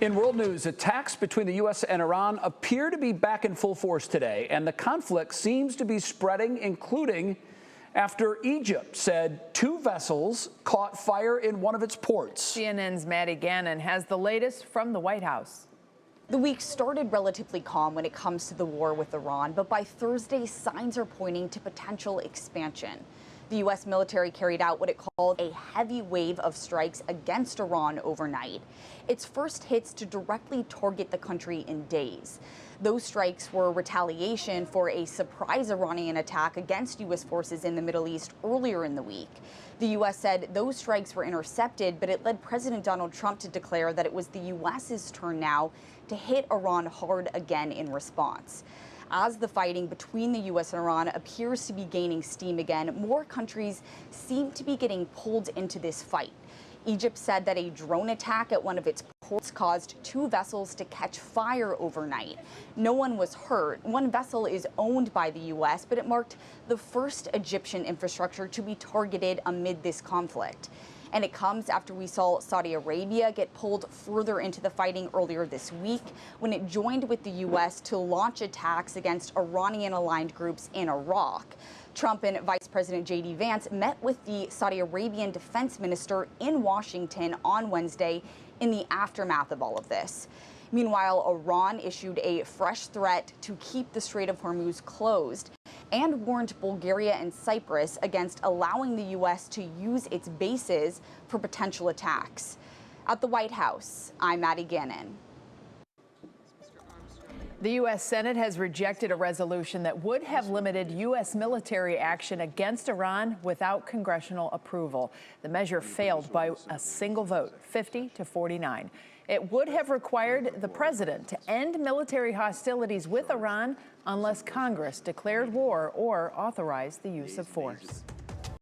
In world news, attacks between the U.S. and Iran appear to be back in full force today, and the conflict seems to be spreading, including after Egypt said 2 vessels caught fire in one of its ports. CNN's Maddie Gannon has the latest from the White House. The week started relatively calm when it comes to the war with Iran, but by Thursday, signs are pointing to potential expansion. The U.S. military carried out what it called a heavy wave of strikes against Iran overnight. Its first hits to directly target the country in days. Those strikes were retaliation for a surprise Iranian attack against U.S. forces in the Middle East earlier in the week. The U.S. said those strikes were intercepted, but it led President Donald Trump to declare that it was the U.S.'s turn now to hit Iran hard again in response. As the fighting between the U.S. and Iran appears to be gaining steam again, more countries seem to be getting pulled into this fight. Egypt said that a drone attack at one of its ports caused 2 vessels to catch fire overnight. No one was hurt. One vessel is owned by the U.S., but it marked the first Egyptian infrastructure to be targeted amid this conflict. And it comes after we saw Saudi Arabia get pulled further into the fighting earlier this week when it joined with the U.S. to launch attacks against Iranian-aligned groups in Iraq. Trump and Vice President J.D. Vance met with the Saudi Arabian defense minister in Washington on Wednesday in the aftermath of all of this. Meanwhile, Iran issued a fresh threat to keep the Strait of Hormuz closed and warned Bulgaria and Cyprus against allowing the U.S. to use its bases for potential attacks. At the White House, I'm Maddie Gannon. The U.S. Senate has rejected a resolution that would have limited U.S. military action against Iran without congressional approval. The measure failed by a single vote, 50 to 49. It would have required the president to end military hostilities with Iran unless Congress declared war or authorized the use of force.